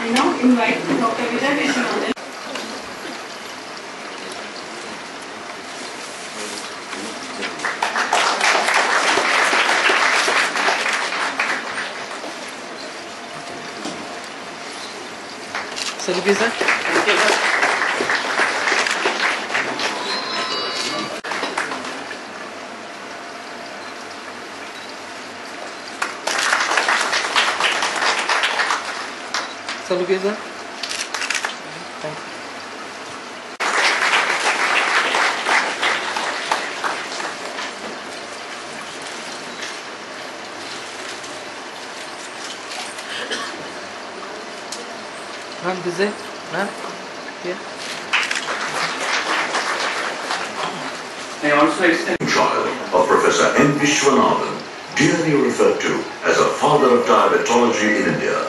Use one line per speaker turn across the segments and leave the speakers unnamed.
I now invite Dr. Viswanathan.
Selfie, sir. Thank you, sir. Selfie, sir. Thank you. Ma'am, this is ma'am. Yeah.
I also extend child of Professor N. Viswanathan, dearly referred to as a father of diabetology in India.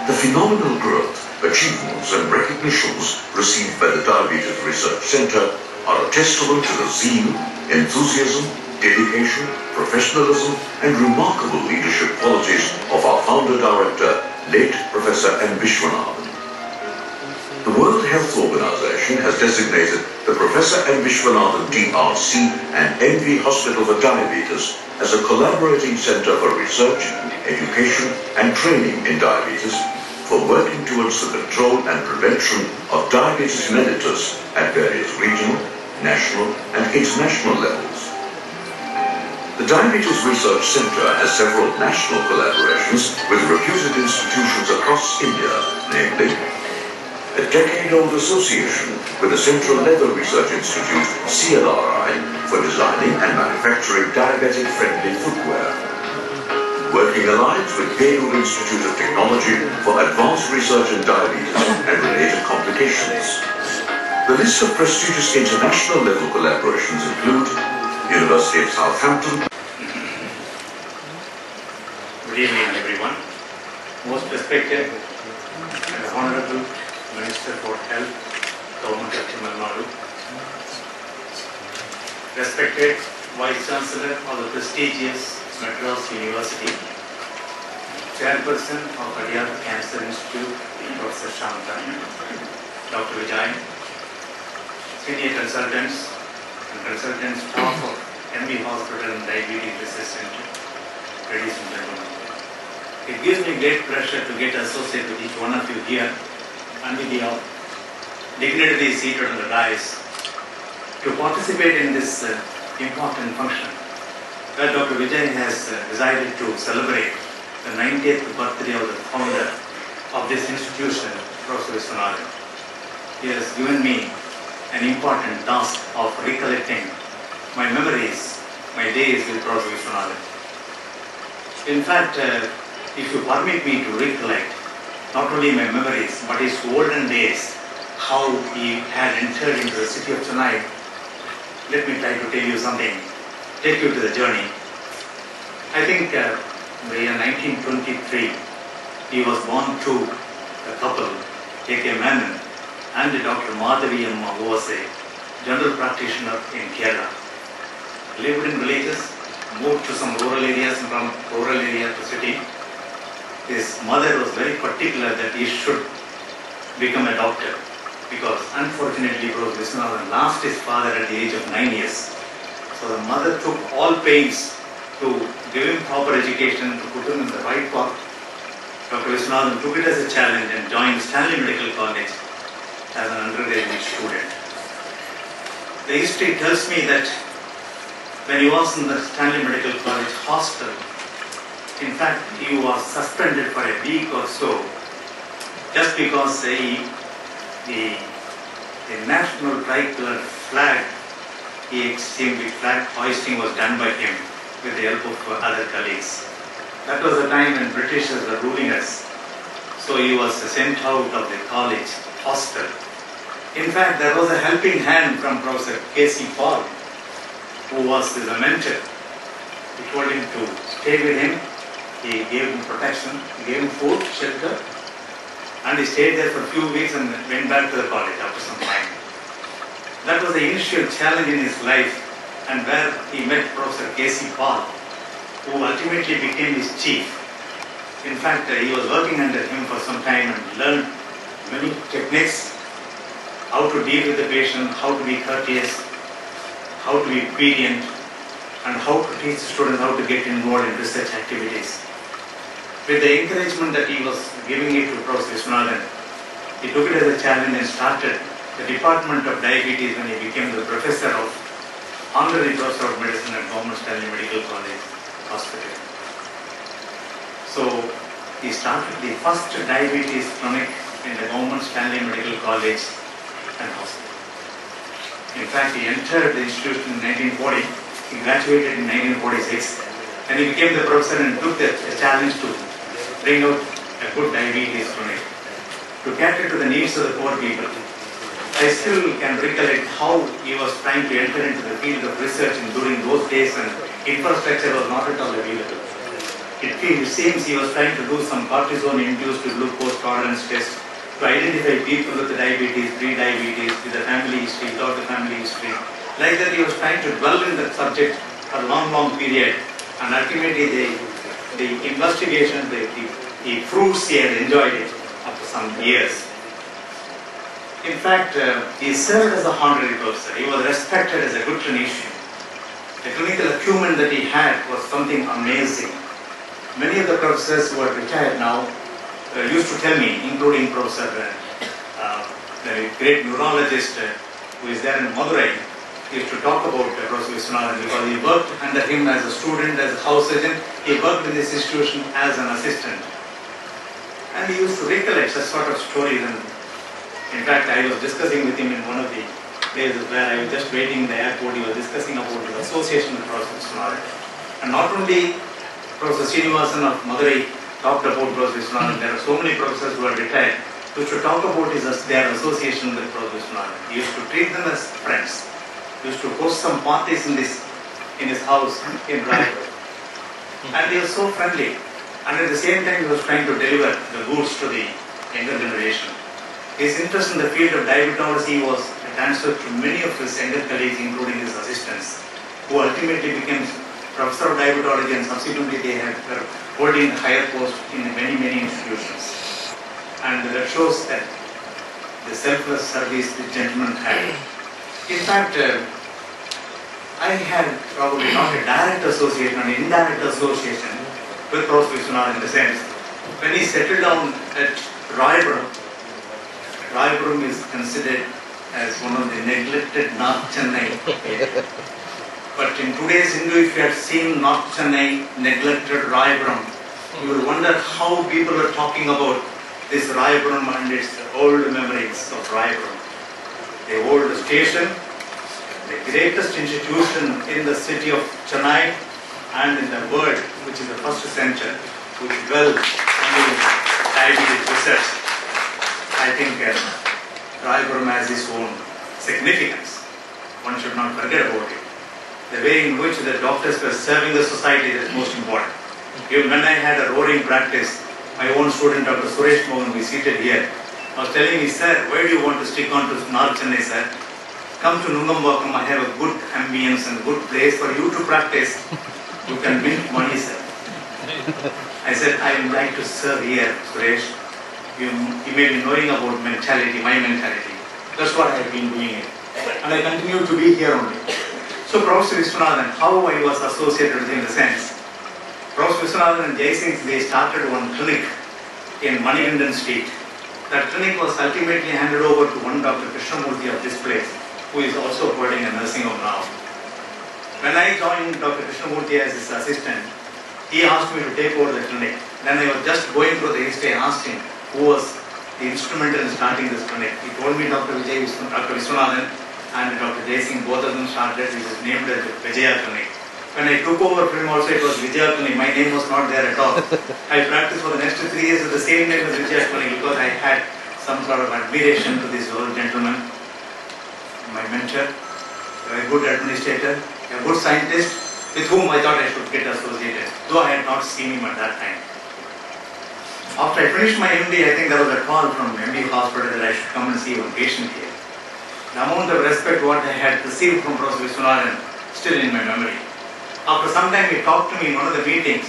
The phenomenal growth, achievements and recognitions received by the Diabetes Research Center are a testament to the zeal, enthusiasm, dedication, professionalism and remarkable leadership qualities of our founder director, late Professor N. Viswanathan. The World Health Organization has designated the Professor N. Viswanathan DRC and NV Hospital for Diabetes as a collaborating center for research, education and training in diabetes for working towards the control and prevention of diabetes mellitus at various regional, national and international levels. The Diabetes Research Center has several national collaborations with reputed institutions across India, namely a decade-old association with the Central Leather Research Institute, CLRI, for designing and manufacturing diabetic-friendly footwear. Working alliance with Gale Institute of Technology for advanced research in diabetes and related complications. The list of prestigious international level collaborations include University of Southampton.
Good evening, everyone. Most respected and Honorable Minister for Health, Government of Tamil Nadu. Respected Vice Chancellor of the prestigious Madras University, Chairperson of Adyar Cancer Institute, Professor Shanta, Dr. Vijay, Senior Consultants and Consultant Staff of NV Hospital and Diabetes Research Center, ladies and gentlemen. It gives me great pleasure to get associated with each one of you here and with your dignitary seated on the dais to participate in this important function where Dr. Vijay has decided to celebrate the 90th birthday of the founder of this institution, Prof. Viswanathan. He has given me an important task of recollecting my memories, my days with Prof. Viswanathan. In fact, if you permit me to recollect not only my memories but his olden days, how he had entered into the city of Chennai, let me try to tell you something, take you to the journey. I think in the year 1923, he was born to a couple, A.K. Menon and Dr. Madhavi Amma, who was a general practitioner in Kerala. Lived in villages, moved to some rural areas, and from rural area to city. His mother was very particular that he should become a doctor because unfortunately Prof. Viswanathan lost his father at the age of 9 years. So the mother took all pains to give him proper education, to put him in the right path. Dr. Viswanathan took it as a challenge and joined Stanley Medical College as an undergraduate student. The history tells me that when he was in the Stanley Medical College hostel, in fact, he was suspended for a week or so just because the national tricolor flag, the flag hoisting was done by him with the help of other colleagues. That was the time when Britishers were ruling us. So he was sent out of the college hostel. In fact, there was a helping hand from Professor K.C. Paul, who was his mentor. He told him to stay with him. He gave him protection, he gave him food, shelter, and he stayed there for a few weeks and went back to the college after some time. That was the initial challenge in his life, and where he met Professor K.C. Paul, who ultimately became his chief. In fact, he was working under him for some time and learned many techniques, how to deal with the patient, how to be courteous, how to be obedient, and how to teach students how to get involved in research activities. With the encouragement that he was giving it to Prof. Viswanathan, he took it as a challenge and started the Department of Diabetes when he became the Professor of Honorary Professor of Medicine at Government Stanley Medical College Hospital. So he started the first diabetes clinic in the Government Stanley Medical College and Hospital. In fact, he entered the institution in 1940, he graduated in 1946, and he became the professor and took the challenge to bring out a good diabetes clinic to cater to the needs of the poor people. I still can recollect how he was trying to enter into the field of research during those days when infrastructure was not at all available. It seems he was trying to do some cortisone-induced glucose tolerance test to identify people with diabetes, pre-diabetes, with the family history, without the family history. Like that, he was trying to dwell in that subject for a long period, and ultimately the investigation, the fruits he had enjoyed it after some years. In fact, he served as a honorary professor. He was respected as a good clinician. The clinical acumen that he had was something amazing. Many of the professors who are retired now used to tell me, including Professor, the great neurologist who is there in Madurai, used to talk about Professor Viswanathan because he worked under him as a student, as a house surgeon. He worked in this institution as an assistant. And he used to recollect such sort of stories. And in fact, I was discussing with him in one of the places where I was just waiting in the airport. He was discussing about the association with Professor Viswanathan. And not only Professor Srinivasan of Madurai talked about Professor Viswanathan, there are so many professors who are retired who should talk about their association with Professor Viswanathan. He used to treat them as friends. He used to host some parties in his house in Raipur. And he was so friendly. And at the same time, he was trying to deliver the goods to the younger generation. His interest in the field of diabetology was a transfer to many of his younger colleagues, including his assistants, who ultimately became Professor of Diabetology, and subsequently they were holding higher posts in many institutions. And that shows that the selfless service this gentleman had. In fact, I had probably not a direct association, an indirect association with Prof. Viswanathan in the sense, when he settled down at Raipuram is considered as one of the neglected North Chennai areas. But in today's Hindu, if you had seen North Chennai neglected Raipuram, you will wonder how people are talking about this Raipuram and its old memories of Raipuram. The old station, the greatest institution in the city of Chennai and in the world, which is the first center which dwells on diabetes research. I think Raipuram has its own significance. One should not forget about it. The way in which the doctors were serving the society is most important. Even when I had a roaring practice, my own student, Dr. Suresh Mohan, who is seated here, was telling me, sir, why do you want to stick on to North Chennai, sir? Come to Nungambakam, I have a good ambience and good place for you to practice. You can mint money, sir. I said, I would like to serve here, Suresh. You may be knowing about mentality, my mentality. That's what I have been doing it. And I continue to be here only. So Professor Viswanathan, how I was associated with him in the sense, Professor Viswanathan and Jai Singh, they started one clinic in Manikandan Street. That clinic was ultimately handed over to one Dr. Krishnamurthy of this place, who is also holding a nursing home now. When I joined Dr. Krishnamurthy as his assistant, he asked me to take over the clinic. Then I was just going through the history. I asked him who was the instrumental in starting this clinic. He told me Dr. Viswanathan and Dr. Jai Singh, both of them started, which is named as the Vijaya Clinic. When I took over from him also, it was Vijaya Clinic. My name was not there at all. I practiced for the next 3 years with the same name as Vijaya Clinic because I had some sort of admiration to this old gentleman, my mentor, a very good administrator, a good scientist, with whom I thought I should get associated, though I had not seen him at that time. After I finished my MD, I think there was a call from MD Hospital that I should come and see one patient here. The amount of respect what I had received from Prof. Viswanathan still in my memory. After some time he talked to me in one of the meetings.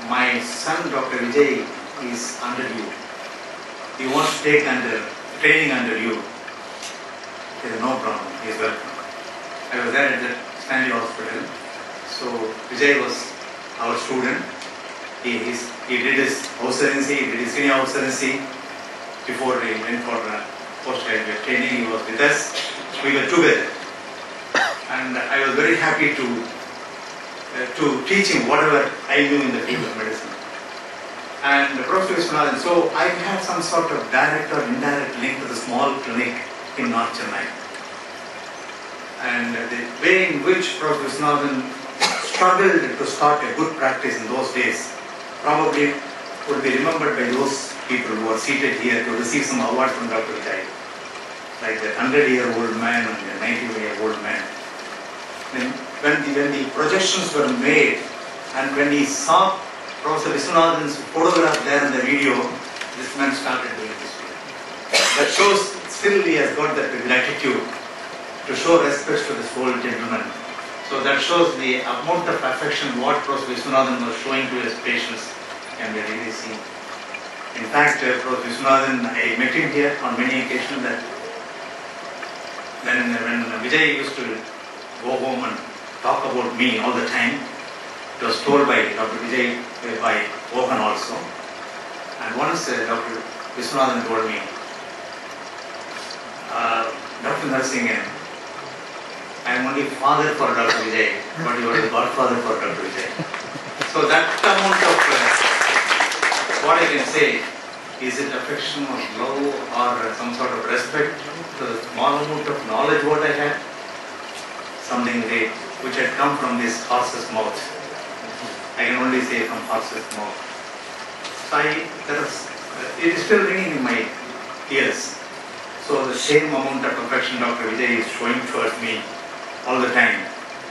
my son Dr. Vijay is under you. He wants to take training under you. There is no problem. He is welcome. I was there at the Stanley Hospital. So Vijay was our student. He did his house residency, he did his senior house residency. Before he went for postgraduate training, he was with us. We were together. And I was very happy to teach him whatever I knew in the field of medicine. And Prof. Viswanathan, so I had some sort of direct or indirect link to the small clinic in North Chennai. And the way in which Prof. Viswanathan struggled to start a good practice in those days probably would be remembered by those people who are seated here to receive some award from Dr. Vijay. Like the 100-year-old man and the 90-year-old man. When the projections were made and when he saw Professor Viswanathan's photograph there in the video, this man started doing this. That shows still he has got that gratitude to show respect to this old gentleman. So that shows the amount of affection what Professor Viswanathan was showing to his patients can be really seen. In fact, Professor Viswanathan, I met him here on many occasions that when Vijay used to go home and talk about me all the time, it was told by Dr. Vijay, by Vohan also. And once Dr. Viswanathan told me, Dr. Narasimhan, I am only father for Dr. Vijay, but you are the godfather for Dr. Vijay. So that amount of, what I can say, is it affection or love or some sort of respect to the small amount of knowledge what I had? Something great, which had come from this horse's mouth. I can only say from horse's mouth. So it is still ringing in my ears. So the same amount of affection Dr. Vijay is showing towards me all the time.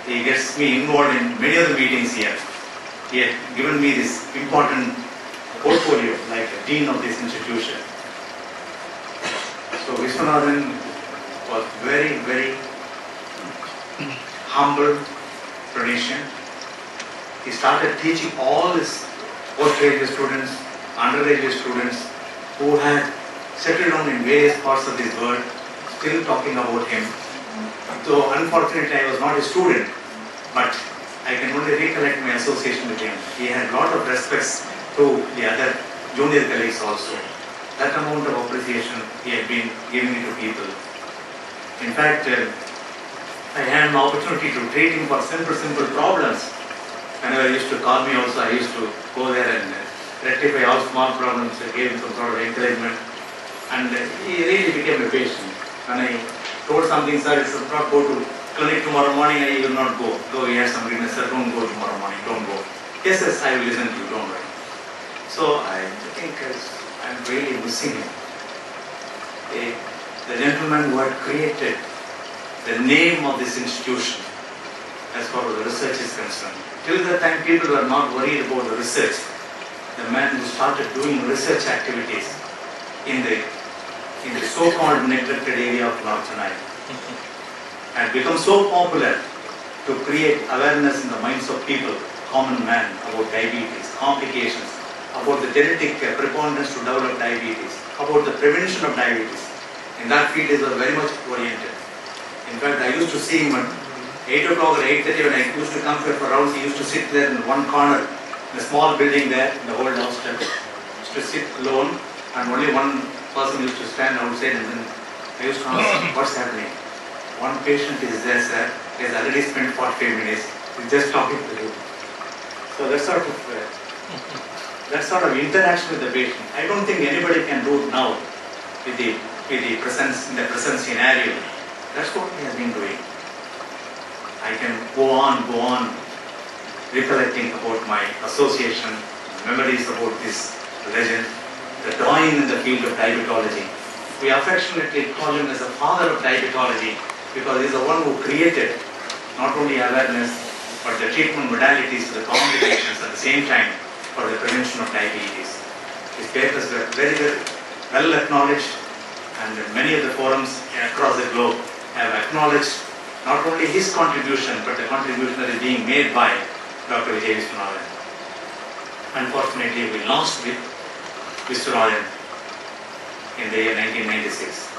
He gets me involved in many of the meetings here. He had given me this important portfolio like the dean of this institution. So Viswanathan was very, very humble tradition. He started teaching all his postgraduate students, undergraduate students who had settled down in various parts of this world, still talking about him. So unfortunately I was not a student, but I can only recollect my association with him. He had a lot of respects to the other junior colleagues also. That amount of appreciation he had been giving it to people. In fact, I had an opportunity to treat him for simple problems. Whenever he used to call me also, I used to go there and rectify all small problems. I gave him some sort of encouragement. And he really became a patient. When I told something, sir, he should not go to clinic tomorrow morning, I will not go. Though he has some weakness, sir, don't go tomorrow morning, don't go. Yes, I will listen to you, don't worry. So I think I'm really missing him. The gentleman who had created the name of this institution as far as the research is concerned. Till that time, people were not worried about the research. The man who started doing research activities in the so-called neglected area of North Chennai had become so popular to create awareness in the minds of people, common man, about diabetes, complications, about the genetic preponderance to develop diabetes, about the prevention of diabetes. In that field, he was very much oriented. In fact, I used to see him at 8 o'clock or 8:30 when I used to come here for rounds. He used to sit there in one corner, in a small building there, in the old hostel. He used to sit alone, and only one person used to stand outside, and then I used to ask, what's happening? One patient is there, sir. He has already spent 45 minutes. He's just talking to you. So that sort of interaction with the patient, I don't think anybody can do it now with the presence in the present scenario. That's what he has been doing. I can go on recollecting about my association, memories about this legend, the drawing in the field of diabetology. We affectionately call him as a father of diabetology because he is the one who created not only awareness but the treatment modalities for the complications at the same time for the prevention of diabetes. His papers were very, very well acknowledged, and many of the forums across the globe have acknowledged not only his contribution but the contribution that is being made by Dr. Vijay Viswanathan. unfortunately we lost with Viswanathan in the year 1996.